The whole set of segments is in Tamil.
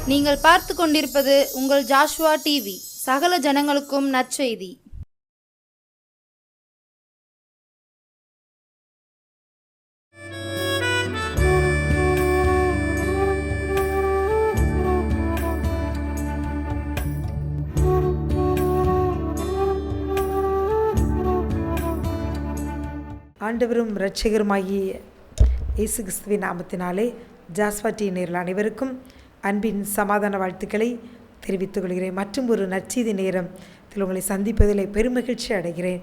நீங்கள் பார்த்து கொண்டிருப்பது உங்கள் ஜாஷ்வா டிவி. சகல ஜனங்களுக்கும் நற்செய்தி. ஆண்டவரும் இரட்சகருமாகிய இயேசு கிறிஸ்துவின் நாமத்தினாலே ஜாஸ்வா டிவி நேயர்கள் அனைவருக்கும் அன்பின் சமாதான வாழ்த்துக்களை தெரிவித்துக் கொள்கிறேன். மற்றும் ஒரு நற்செய்தி நேரத்தில் உங்களை சந்திப்பதில் பெருமகிழ்ச்சி அடைகிறேன்.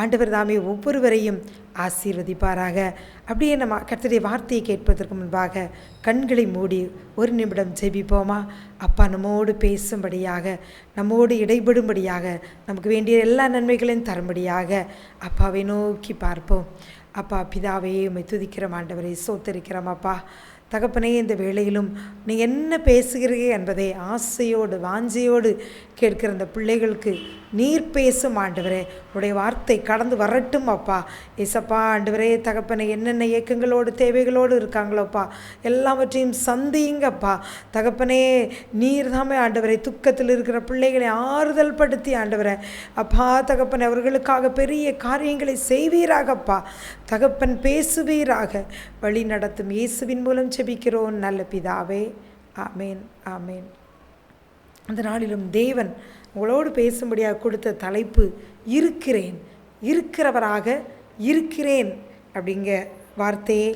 ஆண்டவர் தாமே ஒவ்வொருவரையும் ஆசீர்வதிப்பாராக. அப்படியே நம்ம கர்த்தருடைய வார்த்தையை கேட்பதற்கு முன்பாக கண்களை மூடி ஒரு நிமிடம் ஜெபிப்போமா? அப்பா நம்மோடு பேசும்படியாக, நம்மோடு இடைபடும்படியாக, நமக்கு வேண்டிய எல்லா நன்மைகளையும் தரும்படியாக அப்பாவை நோக்கி பார்ப்போம். அப்பா பிதாவே, உம்மை துதிக்கிறோம் ஆண்டவரை, சோத்தரிக்கிறோம் அப்பா. தகப்பனே, இந்த வேளையிலும் நீங்கள் என்ன பேசுகிறீர்கள் என்பதை ஆசையோடு வாஞ்சையோடு கேட்கிற அந்த பிள்ளைகளுக்கு நீர் பேசும் ஆண்டவரே. உடைய வார்த்தை கடந்து வரட்டும் அப்பா. ஏசப்பா ஆண்டவரே, தகப்பனை என்னென்ன இயக்கங்களோடு தேவைகளோடு இருக்காங்களோப்பா எல்லாவற்றையும் சந்திங்கப்பா. தகப்பனே, நீர் தாமே ஆண்டவரை துக்கத்தில் இருக்கிற பிள்ளைகளை ஆறுதல் படுத்தி ஆண்டவரை அப்பா தகப்பனை அவர்களுக்காக பெரிய காரியங்களை செய்வீராகப்பா. தகப்பன் பேசுவீராக. வழி நடத்தும் இயேசுவின் மூலம் ஜெபிக்கிறோம் நல்ல பிதாவே. ஆமேன், ஆமேன். அந்த நாளிலும் தேவன் உங்களோடு பேசும்படியாக கொடுத்த தலைப்பு இருக்கிறேன், இருக்கிறவராக இருக்கிறேன் அப்படிங்கிற வார்த்தையை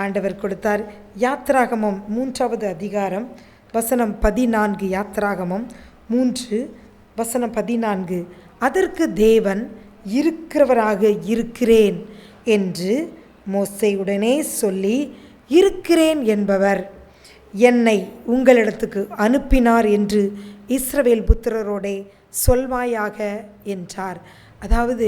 ஆண்டவர் கொடுத்தார். யாத்திராகமம் 3வது அதிகாரம் வசனம் 14. யாத்திராகமம் 3:14. அதற்கு தேவன் இருக்கிறவராக இருக்கிறேன் என்று மோசேயுடனே சொல்லி, இருக்கிறேன் என்பவர் என்னை உங்களிடத்துக்கு அனுப்பினார் என்று இஸ்ரவேல் புத்திரரோடே சொல்வாயாக என்றார். அதாவது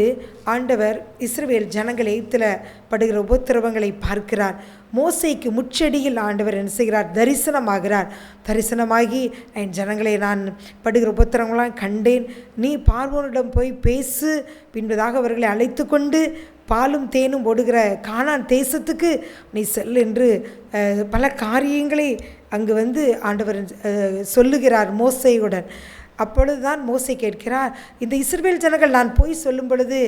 ஆண்டவர் இஸ்ரவேல் ஜனங்கள் எகிப்தில் படுகிற உபத்திரவங்களை பார்க்கிறார். மோசேக்கு முச்செடியில் ஆண்டவர் என்ன செய்கிறார்? தரிசனமாகிறார். தரிசனமாகி, என் ஜனங்களை நான் படுகிற உபத்திரவங்களாம் கண்டேன், நீ பார்வோனிடம் போய் பேசு, பின்பதாக அவர்களை அழைத்து கொண்டு பாலும் தேனும் ஓடுகிற கானான் தேசத்துக்கு நீ செல் என்று பல காரியங்களை அங்கு ஆண்டவர் சொல்லுகிறார் மோசேயுடன். அப்பொழுதுதான் மோசே கேட்கிறார், இந்த இஸ்ரவேல் ஜனங்கள் நான் போய் சொல்லும் பொழுது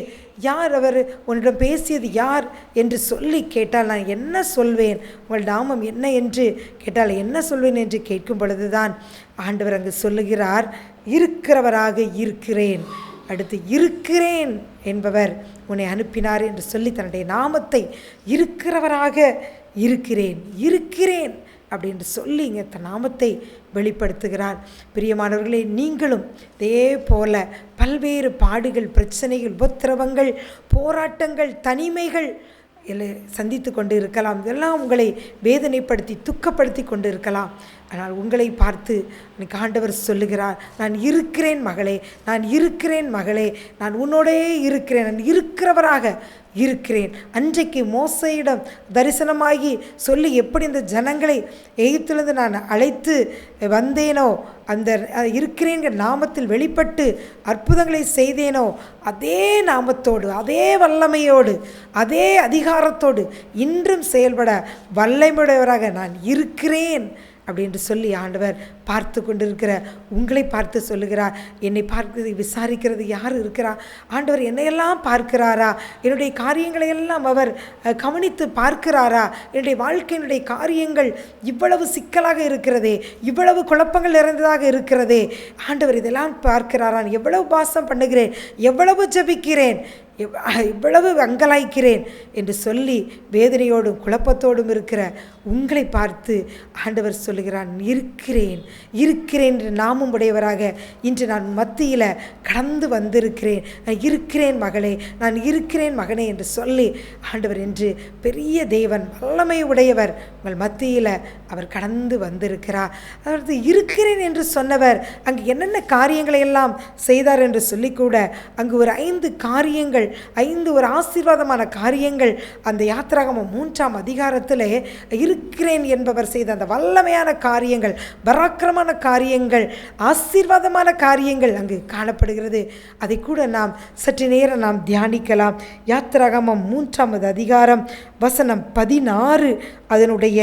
யார் அவர், உன்னிடம் பேசியது யார் என்று சொல்லி கேட்டால் நான் என்ன சொல்வேன், உங்கள் நாமம் என்ன என்று கேட்டால் என்ன சொல்வேன் என்று கேட்கும் பொழுதுதான் ஆண்டவர் அங்கு சொல்லுகிறார், இருக்கிறவராக இருக்கிறேன். அடுத்து இருக்கிறேன் என்பவர் உன்னை அனுப்பினார் என்று சொல்லி தன்னுடைய நாமத்தை இருக்கிறவராக இருக்கிறேன், இருக்கிறேன் அப்படின்னு சொல்லி இங்கே தன் நாமத்தை வெளிப்படுத்துகிறார். பிரியமானவர்களே, நீங்களும் இதே போல பல்வேறு பாடுகள், பிரச்சனைகள், உபத்திரவங்கள், போராட்டங்கள், தனிமைகள் சந்தித்து கொண்டு இருக்கலாம். இதெல்லாம் உங்களை வேதனைப்படுத்தி துக்கப்படுத்தி கொண்டு இருக்கலாம். ஆனால் உங்களை பார்த்து எனக்கு ஆண்டவர் சொல்லுகிறார், நான் இருக்கிறேன் மகளே, நான் இருக்கிறேன் மகளே, நான் உன்னோடே இருக்கிறேன், நான் இருக்கிறவராக இருக்கிறேன். அன்றைக்கு மோசையிடம் தரிசனமாகி சொல்லி எப்படி இந்த ஜனங்களை எகிப்திலிருந்து நான் அழைத்து வந்தேனோ, அந்த இருக்கிறேங்கிற நாமத்தில் வெளிப்பட்டு அற்புதங்களை செய்தேனோ, அதே நாமத்தோடு, அதே வல்லமையோடு, அதே அதிகாரத்தோடு இன்றும் செயல்பட வல்லமையுடையவராக நான் இருக்கிறேன் அப்படின்னு சொல்லி ஆண்டவர் பார்த்து கொண்டிருக்கிற உங்களை பார்த்து சொல்லுகிறார். என்னை பார்த்து விசாரிக்கிறது யார் இருக்கிறா? ஆண்டவர் என்னையெல்லாம் பார்க்கிறாரா? என்னுடைய காரியங்களையெல்லாம் அவர் கவனித்து பார்க்கிறாரா? என்னுடைய வாழ்க்கையினுடைய காரியங்கள் இவ்வளவு சிக்கலாக இருக்கிறதே, இவ்வளவு குழப்பங்கள் நிறைந்ததாக இருக்கிறதே, ஆண்டவர் இதெல்லாம் பார்க்கிறாரா? எவ்வளவு பாசம் பண்ணுகிறேன், எவ்வளவு ஜெபிக்கிறேன், இவ்வளவு அங்கலாய்க்கிறேன் என்று சொல்லி வேதனையோடும் குழப்பத்தோடும் இருக்கிற உங்களை பார்த்து ஆண்டவர் சொல்லுகிறான், இருக்கிறேன், இருக்கிறேன் என்று நாமும் உடையவராக இன்று நான் மத்தியில் கடந்து வந்திருக்கிறேன், நான் இருக்கிறேன் மகளே, நான் இருக்கிறேன் மகனே என்று சொல்லி ஆண்டவர் என்று பெரிய தேவன், வல்லமை உடையவர் உங்கள் மத்தியில் அவர் கடந்து வந்திருக்கிறார். அதாவது இருக்கிறேன் என்று சொன்னவர் அங்கு என்னென்ன காரியங்களை எல்லாம் செய்தார் என்று சொல்லிக்கூட அங்கு ஒரு 5 காரியங்கள், 5 ஒரு ஆசீர்வாதமான காரியங்கள் அந்த யாத்திராகமம் 3ஆம் அதிகாரத்தில் இருக்கிறேன் என்பவர் செய்த அந்த வல்லமையான காரியங்கள், பராக்கிரமான காரியங்கள், ஆசீர்வாதமான காரியங்கள் அங்கு காணப்படுகிறது. அதை கூட நாம் சற்று நேரம் நாம் தியானிக்கலாம். யாத்திராகமம் 3ஆம் அதிகாரம் வசனம் 16 அதனுடைய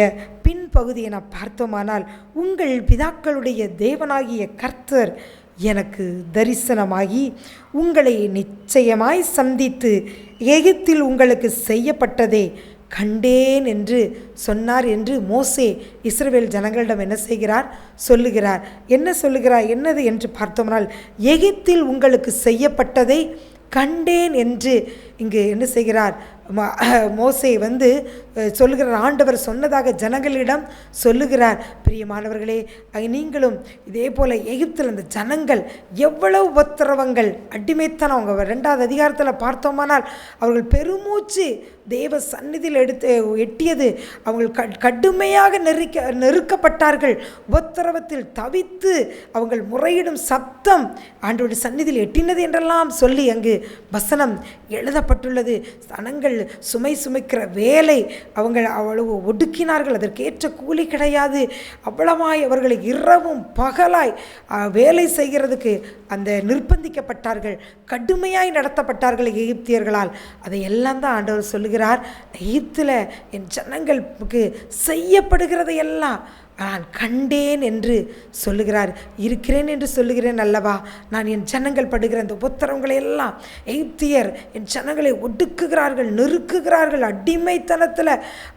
பின் பகுதியை நான் பார்த்தோமானால், உங்கள் பிதாக்களுடைய தேவனாகிய கர்த்தர் எனக்கு தரிசனமாகி உங்களை நிச்சயமாய் சந்தித்து எகிப்தில் உங்களுக்கு செய்யப்பட்டதை கண்டேன் என்று சொன்னார் என்று மோசே இஸ்ரவேல் ஜனங்களிடம் என்ன செய்கிறார்? சொல்லுகிறார். என்ன சொல்லுகிறார்? என்னது என்று பார்த்தோம்னால், எகிப்தில் உங்களுக்கு செய்யப்பட்டதை கண்டேன் என்று இங்கு என்ன செய்கிறார்? மோசே சொல்லுகிறார். ஆண்டவர் சொன்னதாக ஜனங்களிடம் சொல்லுகிறார். பிரியமானவர்களே, நீங்களும் இதே போல் எகிப்தில் அந்த ஜனங்கள் எவ்வளவு உபத்திரவங்கள், அடிமைத்தனம், அவங்க 2வது அதிகாரத்தில் பார்த்தோமானால் அவர்கள் பெருமூச்சு தேவ சந்நிதியில் எட்டியது. அவங்க கடுமையாக நெருக்கப்பட்டார்கள். உபத்திரவத்தில் தவித்து அவங்கள் முறையிடும் சத்தம் ஆண்டவருடைய சந்நிதியில் எட்டினது என்றெல்லாம் சொல்லி அங்கு வசனம் எழுதப்பட்டுள்ளது. ஜனங்கள் சுமைக்கிற வேலை அவ்வளவு ஒடுக்கினார்கள். அதற்கேற்ற கூலி கிடையாது. அவ்வளவாய் அவர்களை இரவும் பகலாய் வேலை செய்கிறதுக்கு அந்த நிர்பந்திக்கப்பட்டார்கள். கடுமையாய் நடத்தப்பட்டார்கள் எகிப்தியர்களால். அதையெல்லாம் தான் ஆண்டவர் சொல்லுகிறார். எகிப்தில் என் ஜனங்களுக்கு செய்யப்படுகிறதையெல்லாம் நான் கண்டேன் என்று சொல்லுகிறார். இருக்கிறேன் என்று சொல்லுகிறேன் அல்லவா? நான் என் ஜனங்கள் படுகிற அந்த உபத்திரவங்களை எல்லாம், எகிப்தியர் என் ஜனங்களை ஒடுக்குகிறார்கள், நெருக்குகிறார்கள், அடிமைத்தனத்தில்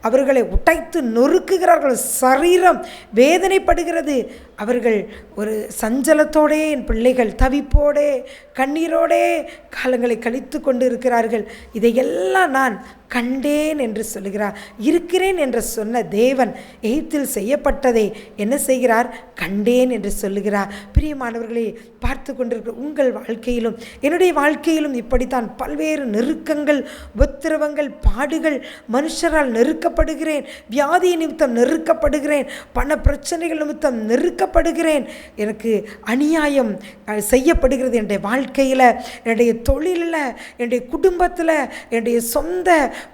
அவர்களை உடைத்து நொறுக்குகிறார்கள். சரீரம் வேதனைப்படுகிறது. அவர்கள் ஒரு சஞ்சலத்தோடே, என் பிள்ளைகள் தவிப்போடே கண்ணீரோடே காலங்களை கழித்து கொண்டு இருக்கிறார்கள். இதையெல்லாம் நான் கண்டேன் என்று சொல்லுகிறார். இருக்கிறேன் என்று சொன்ன தேவன் எகிப்தில் செய்யப்பட்டதை என்ன செய்கிறார்? கண்டேன் என்று சொல்லுகிறார். பிரியமானவர்களே, பார்த்து கொண்டிருக்கிற உங்கள் வாழ்க்கையிலும் என்னுடைய வாழ்க்கையிலும் இப்படித்தான் பல்வேறு நெருக்கங்கள், உபத்திரவங்கள், பாடுகள், மனுஷரால் நெருக்கப்படுகிறேன், வியாதி நிமித்தம் நெருக்கப்படுகிறேன், பண பிரச்சனைகள் நிமித்தம் நெருக்கப்படுகிறேன், எனக்கு அநியாயம் செய்யப்படுகிறது என்னுடைய வாழ்க்கையில், என்னுடைய தொழிலில், என்னுடைய குடும்பத்தில், என்னுடைய சொந்த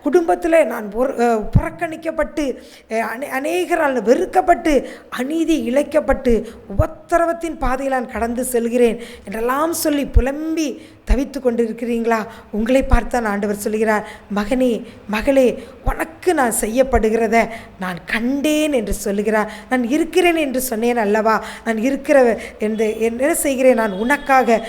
குடும்பத்தில் நான் புறக்கணிக்கப்பட்டு அநேகரால் வெறுக்கப்பட்டு அநீதி இழைக்கப்பட்டு உபத்திரவத்தின் பாதையில் நான் கடந்து செல்கிறேன் என்றெல்லாம் சொல்லி புலம்பி தவித்து கொண்டு இருக்கிறீங்களா? உங்களை பார்த்தான் ஆண்டவர் சொல்கிறார், மகனே மகளே, உனக்கு நான் செய்யப்படுகிறத நான் கண்டேன் என்று சொல்லுகிறார். நான் இருக்கிறேன் என்று சொன்னேன் அல்லவா? நான் இருக்கிற என்ன செய்கிறேன்? நான் உனக்காக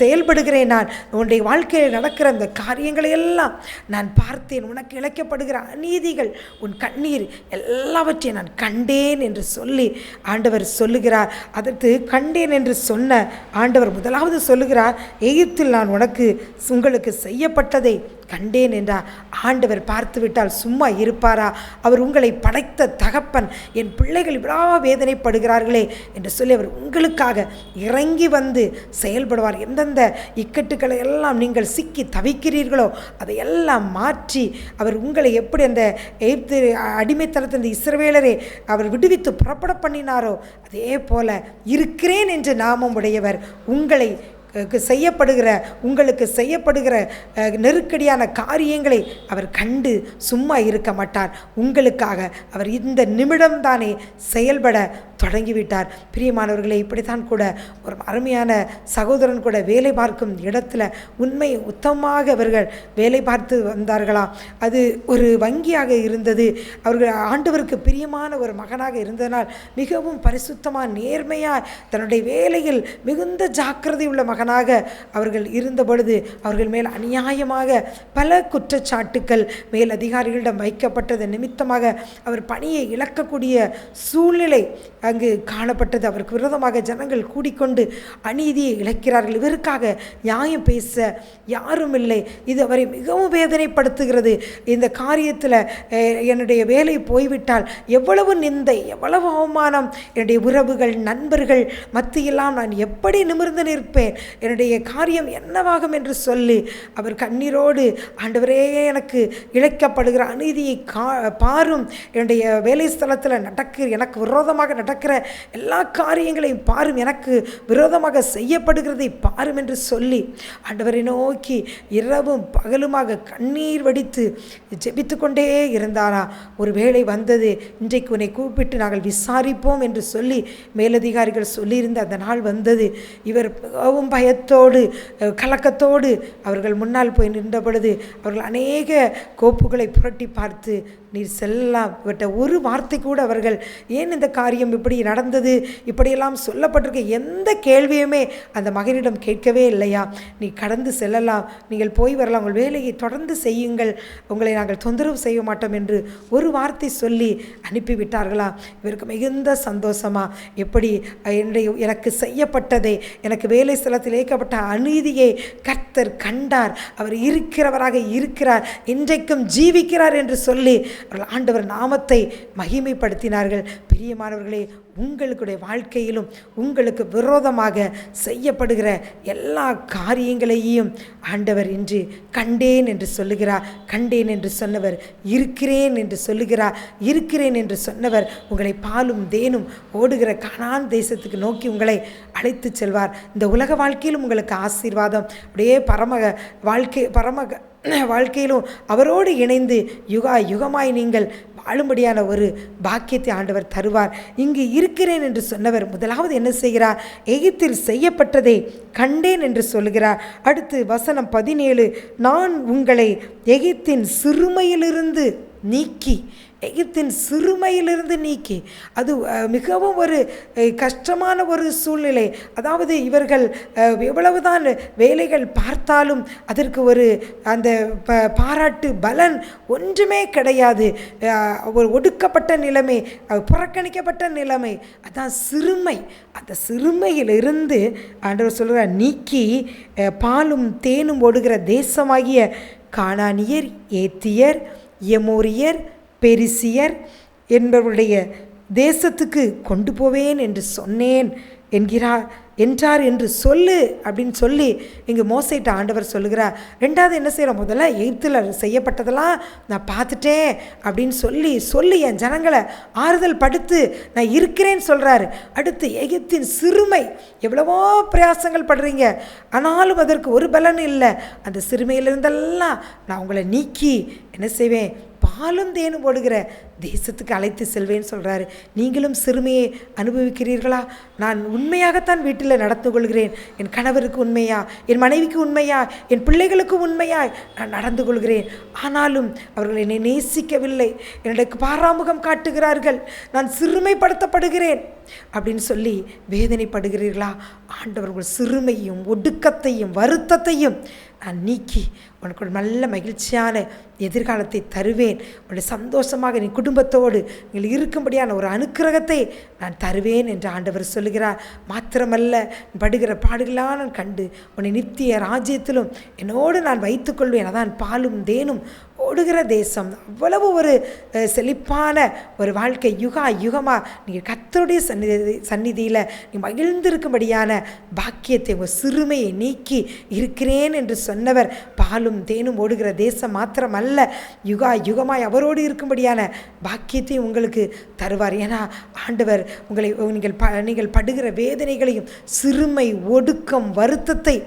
செயல்படுகிறேன். நான் உன்னுடைய வாழ்க்கையில் நடக்கிற அந்த காரியங்களை எல்லாம் நான் பார்த்தேன். உனக்கு இழைக்கப்படுகிற அநீதிகள், உன் கண்ணீர் எல்லாவற்றையும் நான் கண்டேன் என்று சொல்லி ஆண்டவர் சொல்லுகிறார். அதற்கு கண்டேன் என்று சொன்ன ஆண்டவர் முதலாவது சொல்லுகிறார், எகிப்தில் நான் உங்களுக்கு செய்யப்பட்டதை கண்டேன் என்றார். ஆண்டவர் பார்த்து விட்டால் சும்மா இருப்பாரா? அவர் உங்களை படைத்த தகப்பன். என் பிள்ளைகள் இவ்வளவு வேதனைப்படுகிறார்களே என்று சொல்லி அவர் உங்களுக்காக இறங்கி வந்து செயல்படுவார். எந்தெந்த இக்கட்டுக்களை எல்லாம் நீங்கள் சிக்கி தவிக்கிறீர்களோ அதையெல்லாம் மாற்றி அவர் உங்களை எப்படி அந்த எகிப்து அடிமைத்தனத்தில் இந்த இஸ்ரவேலரை அவர் விடுவித்து புறப்பட பண்ணினாரோ அதே போல இருக்கிறேன் என்று நாமம் உடையவர் உங்களுக்கு செய்யப்படுகிற நெருக்கடியான காரியங்களை அவர் கண்டு சும்மா இருக்க மாட்டார். உங்களுக்காக அவர் இந்த நிமிடம்தானே செயல்பட தொடங்கிவிட்டார். பிரியமானவர்களே, இப்படித்தான் கூட ஒரு அருமையான சகோதரன் கூட வேலை பார்க்கும் இடத்துல உண்மை உத்தமமாக அவர்கள் வேலை பார்த்து வந்தார்களாம். அது ஒரு வங்கியாக இருந்தது. அவர்கள் ஆண்டவருக்கு பிரியமான ஒரு மகனாக இருந்ததனால் மிகவும் பரிசுத்தமாக நேர்மையாக தன்னுடைய வேலையில் மிகுந்த ஜாக்கிரதை உள்ள மகனாக அவர்கள் இருந்த பொழுது அவர்கள் மேல் அநியாயமாக பல குற்றச்சாட்டுக்கள் மேல் அதிகாரிகளிடம் வைக்கப்பட்டது நிமித்தமாக அவர் பணியை இழக்கக்கூடிய சூழ்நிலை அங்கு காணப்பட்டது. அவருக்கு விரோதமாக ஜனங்கள் கூடிக்கொண்டு அநீதியை இழைக்கிறார்கள். இவருக்காக நியாயம் பேச யாரும் இல்லை. இது அவரை மிகவும் வேதனைப்படுத்துகிறது. இந்த காரியத்தில் என்னுடைய வேலை போய்விட்டால் எவ்வளவு நிந்தை, எவ்வளவு அவமானம், என்னுடைய உறவுகள், நண்பர்கள் மத்தியெல்லாம் நான் எப்படி நிமிர்ந்து நிற்பேன், என்னுடைய காரியம் என்னவாகும் என்று சொல்லி அவர் கண்ணீரோடு, ஆண்டவரே எனக்கு இழைக்கப்படுகிற அநீதியை பாரும், என்னுடைய வேலை ஸ்தலத்தில் எனக்கு விரோதமாக நடக்கிற நடக்கிற எல்லா காரியங்களையும் பாரும், எனக்கு விரோதமாக செய்யப்படுகிறதை பாரும் என்று சொல்லி ஆண்டவரை நோக்கி இரவும் பகலுமாக கண்ணீர் வடித்து ஜெபித்து கொண்டே இருந்தாரா. ஒரு வேளை வந்தது, இன்றைக்கு உன்னை கூப்பிட்டு நாங்கள் விசாரிப்போம் என்று சொல்லி மேலதிகாரிகள் சொல்லியிருந்த அந்த நாள் வந்தது. இவர் மிகவும் பயத்தோடு கலக்கத்தோடு அவர்கள் முன்னால் போய் நின்ற பொழுது அவர்கள் அநேக கோப்புகளை புரட்டி பார்த்து, நீர் செல்லலாம், இவற்றை ஒரு வார்த்தை கூட அவர்கள் ஏன் இந்த காரியம் இப்படி நடந்தது, இப்படியெல்லாம் சொல்லப்பட்டிருக்க எந்த கேள்வியுமே அந்த மகனிடம் கேட்கவே இல்லையா. நீ கடந்து செல்லலாம், நீங்கள் போய் வரலாம், உங்கள் வேலையை தொடர்ந்து செய்யுங்கள், உங்களை நாங்கள் தொந்தரவு செய்ய மாட்டோம் என்று ஒரு வார்த்தை சொல்லி அனுப்பிவிட்டார்களா. இவருக்கு மிகுந்த சந்தோஷமா, எப்படி எனக்கு செய்யப்பட்டதை, எனக்கு வேலை ஸ்தலத்தில் ஏற்கப்பட்ட அநீதியை கர்த்தர் கண்டார், அவர் இருக்கிறவராக இருக்கிறார், இன்றைக்கும் ஜீவிக்கிறார் என்று சொல்லி அவர்கள் ஆண்டவர் நாமத்தை மகிமைப்படுத்தினார்கள். பிரியமானவர்களே, உங்களுடைய வாழ்க்கையிலும் உங்களுக்கு விரோதமாக செய்யப்படுகிற எல்லா காரியங்களையும் ஆண்டவர் இன்று கண்டேன் என்று சொல்லுகிறார். கண்டேன் என்று சொன்னவர் இருக்கிறேன் என்று சொல்லுகிறார். இருக்கிறேன் என்று சொன்னவர் உங்களை பாலும் தேனும் ஓடுகிற கானான் தேசத்துக்கு நோக்கி உங்களை அழைத்து செல்வார். இந்த உலக வாழ்க்கையிலும் உங்களுக்கு ஆசீர்வாதம், அப்படியே வாழ்க்கையிலும் அவரோடு இணைந்து யுகமாய் நீங்கள் வாழும்படியான ஒரு பாக்கியத்தை ஆண்டவர் தருவார். இங்கு இருக்கிறேன் என்று சொன்னவர் முதலாவது என்ன செய்கிறார்? எகிப்தில் செய்யப்பட்டதை கண்டேன் என்று சொல்கிறார். அடுத்து வசனம் 17, நான் உங்களை எகிப்தின் சிறுமையிலிருந்து நீக்கி, எகிப்தின் சிறுமையிலிருந்து நீக்கி, அது மிகவும் ஒரு கஷ்டமான ஒரு சூழ்நிலை. அதாவது இவர்கள் எவ்வளவுதான் வேலைகள் பார்த்தாலும் அதற்கு ஒரு அந்த பாராட்டு பலன் ஒன்றுமே கிடையாது. ஒரு ஒடுக்கப்பட்ட நிலைமை, புறக்கணிக்கப்பட்ட நிலைமை, அதான் சிறுமை. அந்த சிறுமையிலிருந்து ஆண்டவர் சொல்கிறார், நீக்கி பாலும் தேனும் ஓடுகிற தேசமாகிய கானானியர், ஏத்தியர், எமோரியர், பெரிசியர் என்பவருடைய தேசத்துக்கு கொண்டு போவேன் என்று சொன்னேன் என்றார் என்று சொல்லு அப்படின்னு சொல்லி இங்கே மோசைட்ட ஆண்டவர் சொல்லுகிறார். ரெண்டாவது என்ன செய்கிறோம்? முதல்ல எகிப்தில் செய்யப்பட்டதெல்லாம் நான் பார்த்துட்டேன் அப்படின்னு சொல்லி என் ஜனங்களை ஆறுதல் படுத்து நான் இருக்கிறேன்னு சொல்கிறாரு. அடுத்து எகிப்தின் சிறுமை, எவ்வளவோ பிரயாசங்கள் படுறீங்க, ஆனாலும் அதற்கு ஒரு பலன் இல்லை. அந்த சிறுமையிலிருந்தெல்லாம் நான் உங்களை நீக்கி என்ன செய்வேன்? பாலும் தேனும் ஓடுகிற தேசத்துக்கு அழைத்து செல்வேன்னு சொல்கிறாரு. நீங்களும் சிறுமையை அனுபவிக்கிறீர்களா? நான் உண்மையாகத்தான் வீட்டில் நடந்து கொள்கிறேன், என் கணவருக்கு உண்மையா, என் மனைவிக்கு உண்மையா, என் பிள்ளைகளுக்கு உண்மையாய் நான் நடந்து கொள்கிறேன், ஆனாலும் அவர்கள் என்னை நேசிக்கவில்லை, என்னுடைய பாராமுகம் காட்டுகிறார்கள், நான் சிறுமைப்படுத்தப்படுகிறேன் அப்படின்னு சொல்லி வேதனைப்படுகிறீர்களா? ஆண்டவர் உங்கள் சிறுமையும் ஒடுக்கத்தையும் வருத்தத்தையும் நான் நீக்கி உனக்கு ஒரு நல்ல மகிழ்ச்சியான எதிர்காலத்தை தருவேன். உன்னுடைய சந்தோஷமாக நீ குடும்பத்தோடு நீங்கள் இருக்கும்படியான ஒரு அனுக்கிரகத்தை நான் தருவேன் என்று ஆண்டவர் சொல்லுகிறார். மாத்திரமல்ல, படுகிற பாடுகளாக நான் கண்டு உன்னை நித்திய ராஜ்யத்திலும் என்னோடு நான் வைத்துக்கொள்வேன். அதான் பாலும் தேனும் ஓடுகிற தேசம். அவ்வளவு ஒரு செழிப்பான ஒரு வாழ்க்கை, யுகமாக நீங்கள் கர்த்தருடைய சந்நிதியில் நீ மகிழ்ந்திருக்கும்படியான பாக்கியத்தை, உங்கள் சிறுமையை நீக்கி இருக்கிறேன் என்று சொன்னவர் பாலும் தேனும் ஓடுகிற தேசம் மாத்திரமல்ல, யுகமாய் அவரோடு இருக்கும்படியான பாக்கியத்தை உங்களுக்கு தருவார். ஏன்னா ஆண்டவர் நீங்கள் படுகிற வேதனைகளையும் சிறுமை, ஒடுக்கம், வருத்தத்தை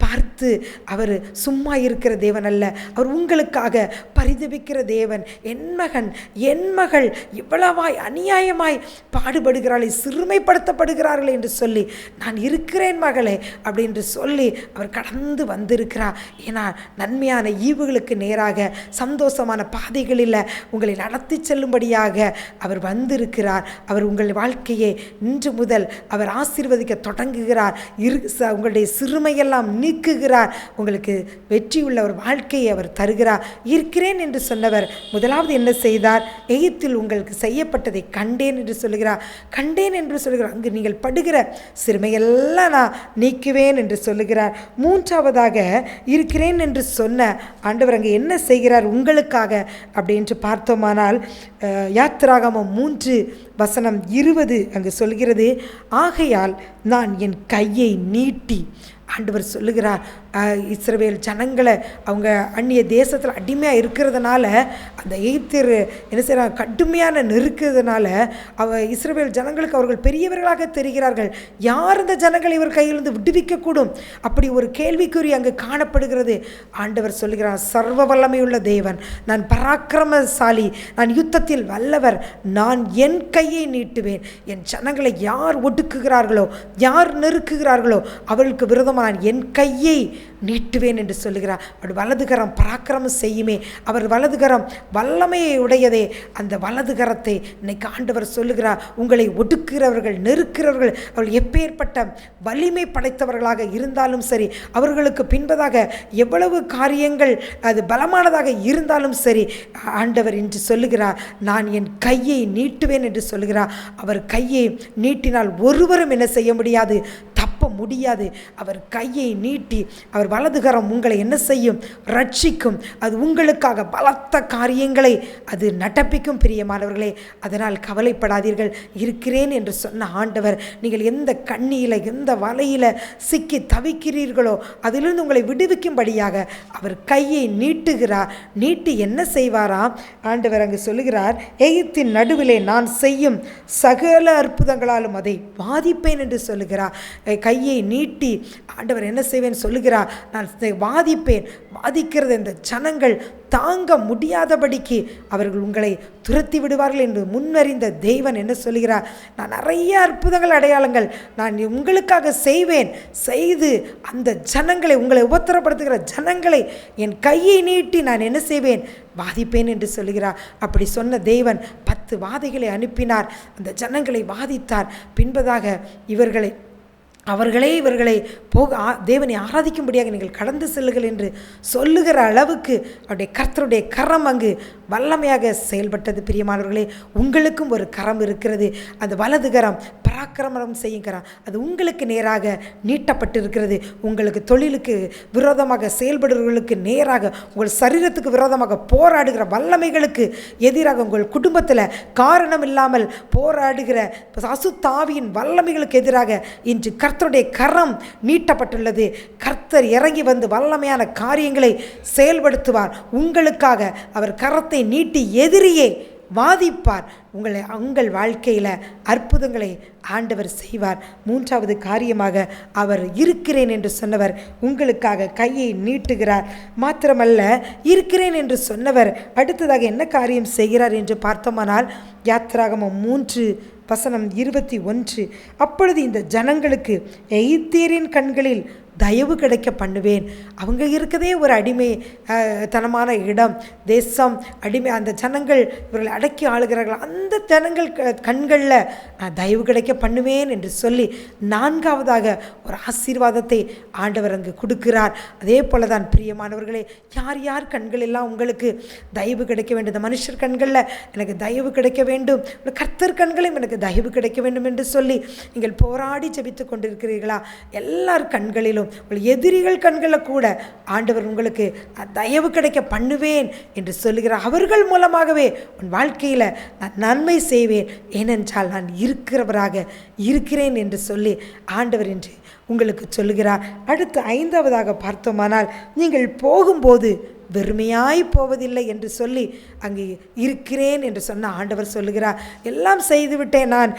பார்த்து அவர் சும்மா இருக்கிற தேவன் அல்ல, அவர் உங்களுக்காக பரிதபிக்கிற தேவன். என் மகள் இவ்வளவாய் அநியாயமாய் பாடுபடுகிறாளே, சிறுமைப்படுத்தப்படுகிறார்கள் என்று சொல்லி நான் இருக்கிறேன் மகளே அப்படின்னு சொல்லி அவர் கடந்து வந்திருக்கிறார். ஏன்னா நன்மையான ஈவுகளுக்கு நேராக சந்தோஷமான பாதைகளில் உங்களை நடத்தி செல்லும்படியாக அவர் வந்திருக்கிறார். அவர் உங்கள் வாழ்க்கையை இன்று முதல் அவர் ஆசீர்வதிக்க தொடங்குகிறார். உங்களுடைய சிறுமையெல்லாம் நீக்குகிறார். உங்களுக்கு வெற்றியுள்ள ஒரு வாழ்க்கையை அவர் தருகிறார். இருக்கிறேன் என்று சொன்னவர் முதலாவது என்ன செய்தார்? எகிப்தில் உங்களுக்கு செய்யப்பட்டதை கண்டேன் என்று சொல்லுகிறார். கண்டேன் என்று சொல்லுகிறார். அங்கு நீங்கள் படுகிற சிறுமையெல்லாம் நான் நீக்குவேன் என்று சொல்லுகிறார். மூன்றாவதாக இருக்கிறேன் என்று சொன்ன ஆண்டவர் அங்கே என்ன செய்கிறார் உங்களுக்காக அப்படின்று பார்த்தோமானால், யாத்திராகமம் 3 வசனம் 20 அங்கு சொல்கிறது, ஆகையால் நான் என் கையை நீட்டி, ஆண்டவர் சொல்லுகிறார், இஸ்ரவேல் ஜனங்களை அவங்க அந்நிய தேசத்தில் அடிமையாக இருக்கிறதுனால, அந்த எகிப்தியர் என்ன செய்கிறாங்க, கடுமையான நெருக்கிறதுனால இஸ்ரவேல் ஜனங்களுக்கு அவர்கள் பெரியவர்களாக தெரிகிறார்கள். யார் இந்த ஜனங்களை இவர் கையிலிருந்து விடுவிக்கக்கூடும்? அப்படி ஒரு கேள்விக்குறி அங்கு காணப்படுகிறது. ஆண்டவர் சொல்லுகிறார், சர்வ வல்லமையுள்ள தேவன், நான் பராக்கிரமசாலி, நான் யுத்தத்தில் வல்லவர், நான் என் கையை நீட்டுவேன். என் ஜனங்களை யார் ஒடுக்குகிறார்களோ, யார் நெருக்குகிறார்களோ அவர்களுக்கு விரோதமாக நான் என் கையை நீட்டுவேன் என்று சொல்லுகிறார். அவர் வலதுகரம் பராக்கிரமம் செய்யுமே, அவர் வலதுகரம் வல்லமையை உடையதே. அந்த வலதுகரத்தை இன்னைக்கு ஆண்டவர் சொல்லுகிறார், உங்களை ஒடுக்குகிறவர்கள், நெருக்கிறவர்கள், அவர்கள் எப்பேற்பட்ட வலிமை படைத்தவர்களாக இருந்தாலும் சரி, அவர்களுக்கு பின்பதாக எவ்வளவு காரியங்கள் அது பலமானதாக இருந்தாலும் சரி, ஆண்டவர் என்று சொல்லுகிறார், நான் என் கையை நீட்டுவேன் என்று சொல்லுகிறார். அவர் கையை நீட்டினால் ஒருவரும் என்ன செய்ய முடியாது, தப்ப முடியாது. அவர் கையை நீட்டி அவர் வலதுகரம் உங்களை என்ன செய்யும், ரட்சிக்கும். அது உங்களுக்காக பலத்த காரியங்களை அது நடப்பிக்கும். பிரியமானவர்களே, அதனால் கவலைப்படாதீர்கள். இருக்கிறேன் என்று சொன்ன ஆண்டவர், நீங்கள் எந்த கண்ணியில் எந்த வலையில் சிக்கி தவிக்கிறீர்களோ அதிலிருந்து உங்களை விடுவிக்கும்படியாக அவர் கையை நீட்டுகிறார். நீட்டி என்ன செய்வாராம்? ஆண்டவர் அங்கு சொல்லுகிறார், எகிப்தின் நடுவிலே நான் செய்யும் சகல அற்புதங்களாலும் அதை வாதிப்பேன் என்று சொல்லுகிறார். கையை நீட்டி ஆண்டவர் என்ன செய்வேன் சொல்லுகிறார், நான் வாதிப்பேன். வாதிக்கிறது இந்த ஜனங்கள் தாங்க முடியாதபடிக்கு அவர்கள் உங்களை துரத்தி விடுவார்கள் என்று முன்னறிந்த தேவன் என்ன சொல்லுகிறார், நான் நிறைய அற்புதங்கள் அடையாளங்கள் நான் உங்களுக்காக செய்வேன். செய்து அந்த ஜனங்களை, உங்களை உபத்திரப்படுத்துகிற ஜனங்களை என் கையை நீட்டி நான் என்ன செய்வேன், வாதிப்பேன் என்று சொல்லுகிறார். அப்படி சொன்ன தேவன் 10 வாதைகளை அனுப்பினார். அந்த ஜனங்களை வாதித்தார். பின்பதாக அவர்களே இவர்களை தேவனை ஆராதிக்கும்படியாக நீங்கள் கடந்து செல்லுங்கள் என்று சொல்லுகிற அளவுக்கு அவருடைய கர்த்தருடைய கரம் அங்கு வல்லமையாக செயல்பட்டது. பிரியமானவர்களே, உங்களுக்கும் ஒரு கரம் இருக்கிறது. அந்த வலது கரம் பராக்கிரமம் செய்யும் கரம், அது உங்களுக்கு நேராக நீட்டப்பட்டிருக்கிறது. உங்களுக்கு தொழிலுக்கு விரோதமாக செயல்படுவர்களுக்கு நேராக, உங்கள் சரீரத்துக்கு விரோதமாக போராடுகிற வல்லமைகளுக்கு எதிராக, உங்கள் குடும்பத்தில் காரணம் இல்லாமல் போராடுகிற அசுத்தாவியின் வல்லமைகளுக்கு எதிராக இன்று கர்த்தருடைய கரம் நீட்டப்பட்டுள்ளது. கர்த்தர் இறங்கி வந்து வல்லமையான காரியங்களை செயல்படுத்துவார். உங்களுக்காக அவர் கரத்தை நீட்டி எதிரியே வாதிப்பார். உங்கள் வாழ்க்கையில் அற்புதங்களை ஆண்டவர் செய்வார். 3வது காரியமாக அவர் இருக்கிறேன் என்று சொன்னவர் உங்களுக்காக கையை நீட்டுகிறார். மாத்திரமல்ல, இருக்கிறேன் என்று சொன்னவர் அடுத்ததாக என்ன காரியம் செய்கிறார் என்று பார்த்தோமானால், யாத்திராகமம் 3 வசனம் 21, அப்பொழுது இந்த ஜனங்களுக்கு எகிப்தியரின் கண்களில் தயவு கிடைக்க பண்ணுவேன். அவங்க இருக்கதே ஒரு அடிமை தனமான இடம், தேசம், அடிமை. அந்த ஜனங்கள் இவர்களை அடக்கி ஆளுகிறார்கள். அந்த ஜனங்கள் கண்களில் நான் தயவு கிடைக்க பண்ணுவேன் என்று சொல்லி 4வதாக ஒரு ஆசீர்வாதத்தை ஆண்டவர் அங்கு கொடுக்கிறார். அதே போல தான் பிரியமானவர்களே, யார் யார் கண்களெல்லாம் உங்களுக்கு தயவு கிடைக்க வேண்டும், இந்த மனுஷர் கண்களில் எனக்கு தயவு கிடைக்க வேண்டும், கர்த்தர் கண்களையும் எனக்கு தயவு கிடைக்க வேண்டும் என்று சொல்லி நீங்கள் போராடி ஜெபித்து கொண்டிருக்கிறீர்களா? எல்லார் கண்களிலும், உங்கள் எதிரிகள் கண்களில் கூட ஆண்டவர் உங்களுக்கு தயவு கிடைக்க பண்ணுவேன் என்று சொல்லுகிறார். அவர்கள் மூலமாகவே உன் வாழ்க்கையில் நான் நன்மை செய்வேன், ஏனென்றால் நான் இருக்கிறவராக இருக்கிறேன் என்று சொல்லி ஆண்டவர் என்று உங்களுக்கு சொல்லுகிறார். அடுத்து 5வதாக பார்த்தோமானால், நீங்கள் போகும்போது வெறுமையாய் போவதில்லை என்று சொல்லி அங்கே இருக்கிறேன் என்று சொன்ன ஆண்டவர் சொல்லுகிறார். எல்லாம் செய்துவிட்டேன், நான்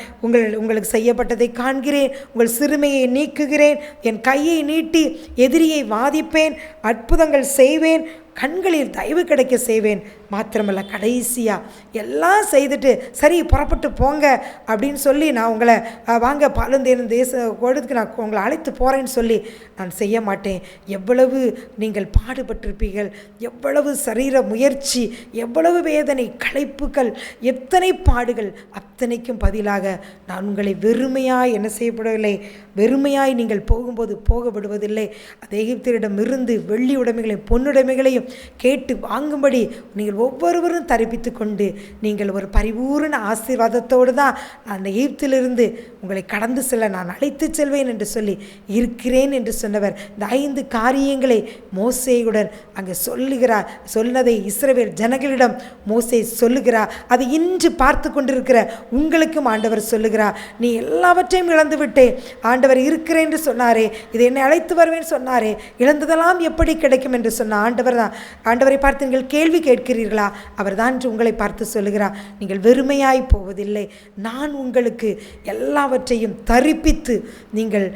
உங்களுக்கு செய்யப்பட்டதை காண்கிறேன், உங்கள் சிறுமையை நீக்குகிறேன், என் கையை நீட்டி எதிரியை வாதிப்பேன், அற்புதங்கள் செய்வேன், கண்களில் தயவு கிடைக்க செய்வேன். மாத்திரமல்ல, கடைசியாக எல்லாம் செய்துட்டு சரி புறப்பட்டு போங்க அப்படின்னு சொல்லி நான் உங்களை வாங்க பாலுந்தேனும் தேச கொடுத்துக்கு நான் உங்களை அழைத்து போகிறேன்னு சொல்லி நான் செய்ய மாட்டேன். எவ்வளவு நீங்கள் பாடுபட்டிருப்பீர்கள், எவ்வளவு சரீர முயற்சி, எவ்வளவு வேதனை, களைப்புகள், எத்தனை பாடுகள், அத்தனைக்கும் பதிலாக நான் உங்களை வெறுமையாக என்ன செய்யப்படவில்லை, வெறுமையாய் நீங்கள் போகும்போது போக விடுவதில்லை. அந்த எகிப்தியரிடமிருந்து வெள்ளி உடைமைகளையும் பொன்னுடைமைகளையும் கேட்டு வாங்கும்படி நீங்கள் ஒவ்வொருவரும் தரிப்பித்து கொண்டு நீங்கள் ஒரு பரிபூரண ஆசீர்வாதத்தோடு தான் அந்த எகிப்திலிருந்து உங்களை கடந்து செல்ல நான் அழைத்து செல்வேன் என்று சொல்லி இருக்கிறேன் என்று சொன்னவர் இந்த 5 காரியங்களை மோசேயுடன் அங்கே சொல்லுகிறார். சொன்னதை இஸ்ரவேல் ஜனங்களிடம் மோசே சொல்லுகிறார். அதை இன்று பார்த்து கொண்டிருக்கிற உங்களுக்கும் ஆண்டவர் சொல்லுகிறார். நீ எல்லாவற்றையும் இழந்து விட்டே, ஆண்டவர் இருக்கிறேன் என்று சொன்னாரே, இதை என்னை அழைத்து வருவேன் சொன்னாரே, இழந்ததெல்லாம் எப்படி கிடைக்கும் என்று சொன்ன ஆண்டவர் தான். ஆண்டவரை பார்த்து நீங்கள் கேள்வி கேட்கிறீர்களா? அவர் தான் உங்களை பார்த்து சொல்லுகிறார், நீங்கள் வெறுமையாய் போவதில்லை, நான் உங்களுக்கு எல்லாவற்றையும் தரிப்பித்து நீங்கள்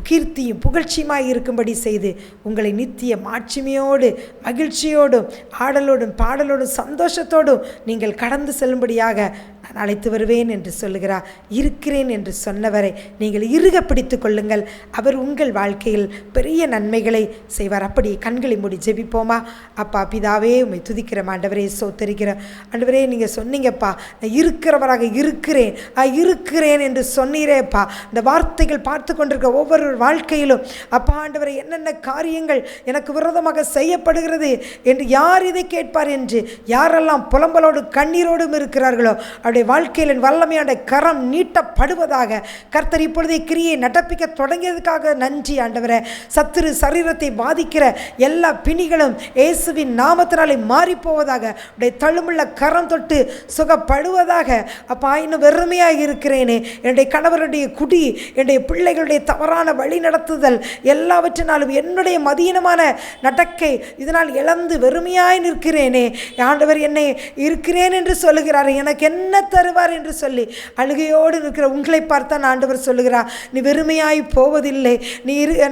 கீர்த்தியும் புகழ்ச்சியுமாய் இருக்கும்படி செய்து உங்களை நித்திய மாட்சிமையோடு மகிழ்ச்சியோடும் ஆடலோடும் பாடலோடும் சந்தோஷத்தோடும் நீங்கள் கடந்து செல்லும்படியாக நான் அழைத்து வருவேன் என்று சொல்லுகிறார். இருக்கிறேன் என்று சொன்னவரை நீங்கள் இறுக பிடித்து கொள்ளுங்கள். அவர் உங்கள் வாழ்க்கையில் பெரிய நன்மைகளை செய்வார். அப்படி கண்களை மூடி ஜெபிப்போமா? அப்பா பிதாவே, உம்மை துதிக்கிற ஆண்டவரே, சோத்தரிக்கிற ஆண்டவரே, நீங்கள் சொன்னீங்கப்பா, நான் இருக்கிறவராக இருக்கிறேன் இருக்கிறேன் என்று சொன்னீரேப்பா. இந்த வார்த்தைகள் பார்த்து கொண்டிருக்க ஒவ்வொரு வாழ்க்கையிலும் அப்பா ஆண்டவரை என்னென்ன காரியங்கள் எனக்கு விரோதமாக செய்யப்படுகிறது என்று யார் இதை கேட்பார் என்று யாரெல்லாம் புலம்பலோடு கண்ணீரோடும் இருக்கிறார்களோ அவருடைய வாழ்க்கையில் வல்லமையான கரம் நீட்டப்படுவதாக. கர்த்தர் இப்பொழுதே கிரியை நடப்பிக்க தொடங்கியதுக்காக நன்றி ஆண்டவரே. சத்துரு சரீரத்தை பாதிக்கிற எல்லா பிணிகளும் இயேசுவின் நாமத்தினாலே மாறிப்போவதாக. உடைய தழுமுள்ள கரம் தொட்டு சுகப்படுவதாக. அப்பா, இன்னும் வெறுமையாக இருக்கிறேனே, என்னுடைய கணவருடைய குடி, என்னுடைய பிள்ளைகளுடைய தவறான வழி நடத்துதல் எல்லாவற்றினாலும் என்னுடைய மதீனமான நடக்கை இதனால் இழந்து வெறுமையாய் நிற்கிறேனே, ஆண்டவர் என்னை இருக்கிறேன் என்று சொல்லுகிறார், எனக்கு என்ன தருவார் என்று சொல்லி அழுகையோடு நிற்கிற உங்களை பார்த்தான் ஆண்டவர் சொல்லுகிறார், நீ வெறுமையாய் போவதில்லை,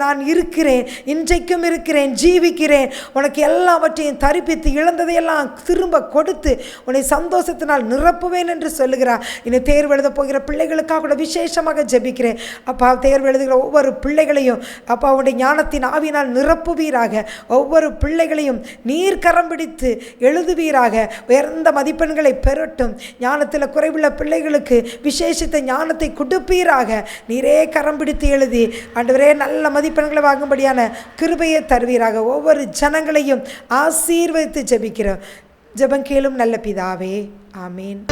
நான் இருக்கிறேன், இன்றைக்கும் இருக்கிறேன், ஜீவிக்கிறேன், உனக்கு எல்லாவற்றையும் தரிப்பித்து இழந்ததையெல்லாம் திரும்ப கொடுத்து உன்னை சந்தோஷத்தினால் நிரப்புவேன் என்று சொல்லுகிறார். இன்னும் தேர்வு எழுத போகிற பிள்ளைகளுக்காக கூட விசேஷமாக ஜெபிக்கிறேன். அப்பா, தேர்வு எழுதுகிற ஒவ்வொரு பிள்ளைகளையும் அப்பா உடைய ஞானத்தின் ஆவியினால் நிரப்புவீராக. ஒவ்வொரு பிள்ளைகளையும் நீர் கரம் பிடித்து எழுதுவீராக. உயர்ந்த மதிப்பெண்களை பெறட்டும். ஞானத்தில் குறைவுள்ள பிள்ளைகளுக்கு விசேஷித்த ஞானத்தை கொடுப்பீராக. நீரே கரம் பிடித்து எழுதி ஆண்டவரே நல்ல மதிப்பெண்களை வாங்கும்படியான கிருபையை தருவீராக. ஒவ்வொரு ஜனங்களையும் ஆசீர்வதித்து ஜெபிக்கிறோம். ஜெபம் கேளும் நல்ல பிதாவே, ஆமீன்.